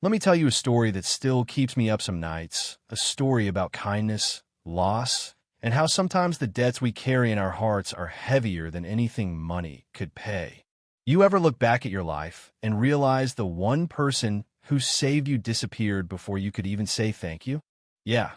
Let me tell you a story that still keeps me up some nights, a story about kindness, loss, and how sometimes the debts we carry in our hearts are heavier than anything money could pay. You ever look back at your life and realize the one person who saved you disappeared before you could even say thank you? Yeah,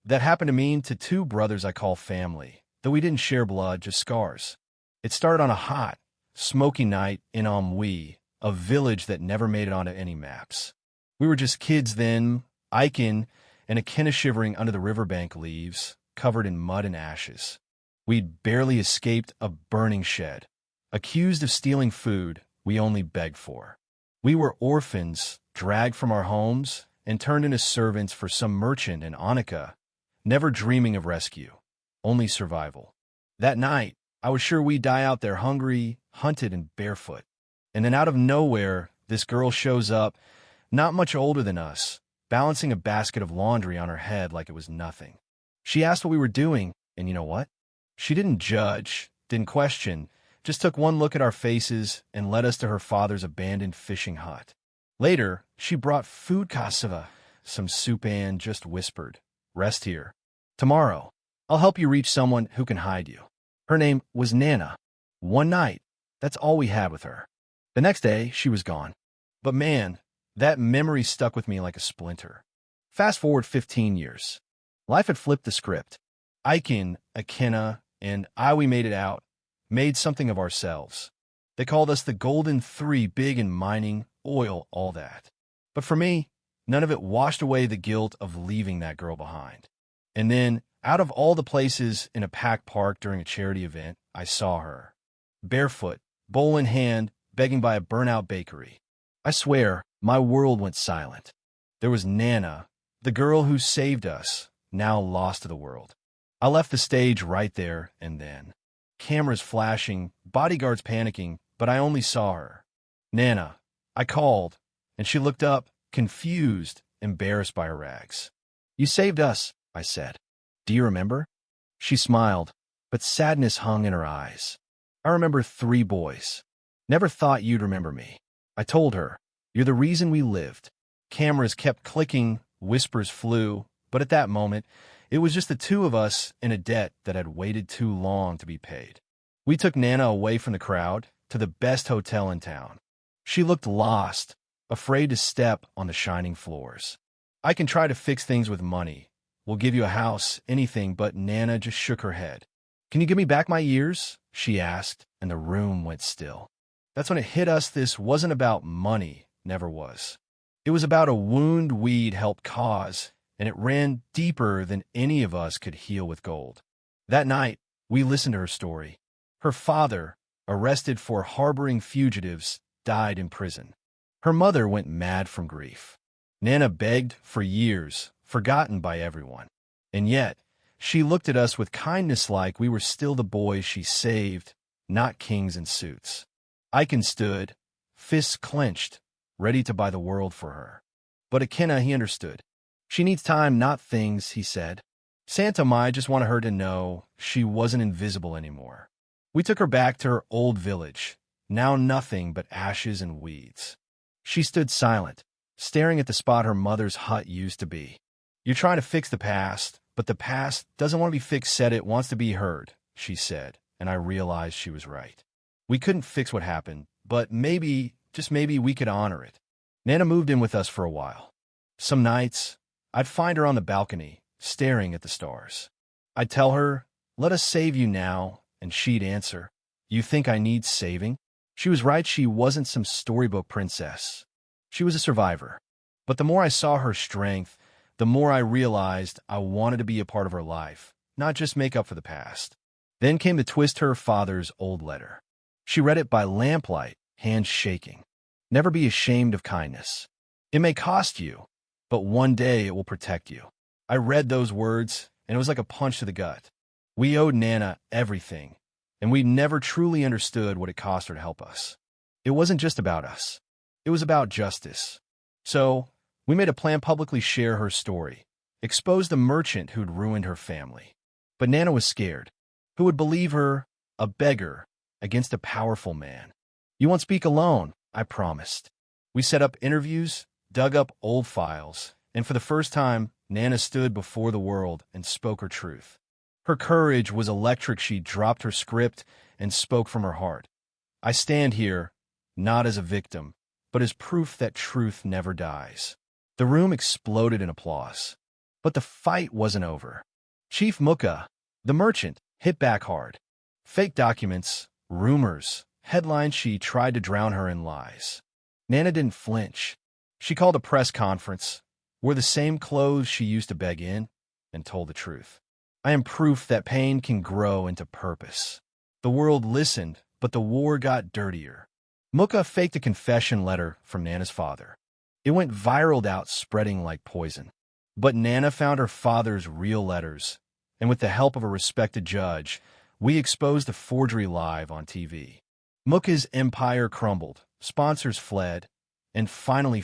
that happened to me and to two brothers I call family, though we didn't share blood, just scars. It started on a hot, smoky night in Amwi, a village that never made it onto any maps. We were just kids then, Aiken and Akina shivering under the riverbank leaves, covered in mud and ashes. We'd barely escaped a burning shed, accused of stealing food we only begged for. We were orphans, dragged from our homes, and turned into servants for some merchant in Annika, never dreaming of rescue, only survival. That night, I was sure we'd die out there hungry, hunted, and barefoot. And then out of nowhere, this girl shows up, not much older than us, balancing a basket of laundry on her head like it was nothing. She asked what we were doing, and you know what? She didn't judge, didn't question, just took one look at our faces and led us to her father's abandoned fishing hut. Later, she brought food cassava, some soup, and just whispered, "Rest here. Tomorrow, I'll help you reach someone who can hide you." Her name was Nana. One night, that's all we had with her. The next day, she was gone. But man, that memory stuck with me like a splinter. Fast forward 15 years. Life had flipped the script. Aiken, Akina, and we made it out, made something of ourselves. They called us the Golden Three, big in mining, oil, all that. But for me, none of it washed away the guilt of leaving that girl behind. And then, out of all the places in a packed park during a charity event, I saw her. Barefoot, bowl in hand, begging by a burnout bakery. I swear, my world went silent. There was Nana, the girl who saved us, now lost to the world. I left the stage right there and then. Cameras flashing, bodyguards panicking, but I only saw her. Nana. I called, and she looked up, confused, embarrassed by her rags. "You saved us," I said. "Do you remember?" She smiled, but sadness hung in her eyes. "I remember 3 boys. Never thought you'd remember me." I told her, "You're the reason we lived." Cameras kept clicking, whispers flew, but at that moment, it was just the two of us in a debt that had waited too long to be paid. We took Nana away from the crowd to the best hotel in town. She looked lost, afraid to step on the shining floors. "I can try to fix things with money. We'll give you a house, anything," but Nana just shook her head. "Can you give me back my years?" she asked, and the room went still. That's when it hit us this wasn't about money, never was. It was about a wound we'd helped cause, and it ran deeper than any of us could heal with gold. That night, we listened to her story. Her father, arrested for harboring fugitives, died in prison. Her mother went mad from grief. Nana begged for years, forgotten by everyone. And yet, she looked at us with kindness like we were still the boys she saved, not kings in suits. Aiken stood, fists clenched, ready to buy the world for her. But Akina, he understood. "She needs time, not things," he said. Santa Mai just wanted her to know she wasn't invisible anymore. We took her back to her old village, now nothing but ashes and weeds. She stood silent, staring at the spot her mother's hut used to be. "You're trying to fix the past, but the past doesn't want to be fixed, said it wants to be heard," she said, and I realized she was right. We couldn't fix what happened, but maybe, just maybe, we could honor it. Nana moved in with us for a while. Some nights, I'd find her on the balcony, staring at the stars. I'd tell her, "Let us save you now," and she'd answer, "You think I need saving?" She was right, she wasn't some storybook princess. She was a survivor. But the more I saw her strength, the more I realized I wanted to be a part of her life, not just make up for the past. Then came the twist to her father's old letter. She read it by lamplight, hands shaking. "Never be ashamed of kindness. It may cost you, but one day it will protect you." I read those words, and it was like a punch to the gut. We owed Nana everything, and we never truly understood what it cost her to help us. It wasn't just about us. It was about justice. So, we made a plan to publicly share her story, expose the merchant who'd ruined her family. But Nana was scared. Who would believe her, a beggar, against a powerful man? "You won't speak alone," I promised. We set up interviews, dug up old files, and for the first time, Nana stood before the world and spoke her truth. Her courage was electric. She dropped her script and spoke from her heart. I stand here, not as a victim, but as proof that truth never dies. The room exploded in applause. But the fight wasn't over. Chief Mukha, the merchant, hit back hard. Fake documents, rumors, headlines. She tried to drown her in lies. Nana didn't flinch. She called a press conference, wore the same clothes she used to beg in, and told the truth. I am proof that pain can grow into purpose. The world listened, but the war got dirtier. Mukha faked a confession letter from Nana's father. It went viral out, spreading like poison. But Nana found her father's real letters, and with the help of a respected judge, we exposed the forgery live on TV. Mukha's empire crumbled, sponsors fled, and finally,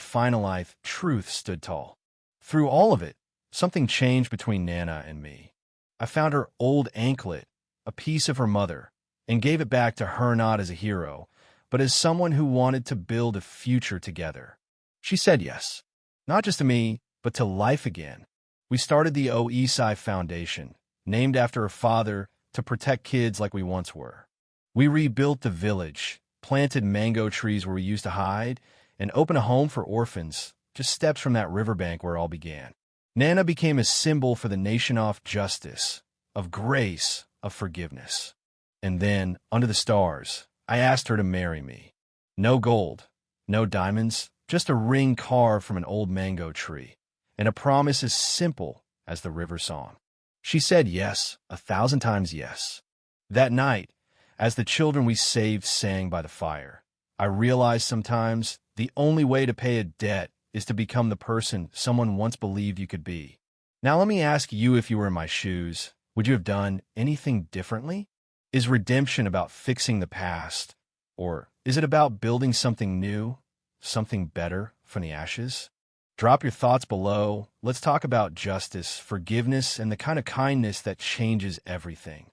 truth stood tall. Through all of it, something changed between Nana and me. I found her old anklet, a piece of her mother, and gave it back to her not as a hero, but as someone who wanted to build a future together. She said yes, not just to me, but to life again. We started the Oisai Foundation, named after her father, to protect kids like we once were. We rebuilt the village, planted mango trees where we used to hide, and opened a home for orphans, just steps from that riverbank where it all began. Nana became a symbol for the nation of justice, of grace, of forgiveness. And then, under the stars, I asked her to marry me. No gold, no diamonds, just a ring carved from an old mango tree, and a promise as simple as the river song. She said yes, 1,000 times yes. That night, as the children we saved sang by the fire, I realized sometimes the only way to pay a debt is to become the person someone once believed you could be. Now let me ask you, if you were in my shoes, would you have done anything differently? Is redemption about fixing the past? Or is it about building something new, something better from the ashes? Drop your thoughts below. Let's talk about justice, forgiveness, and the kind of kindness that changes everything.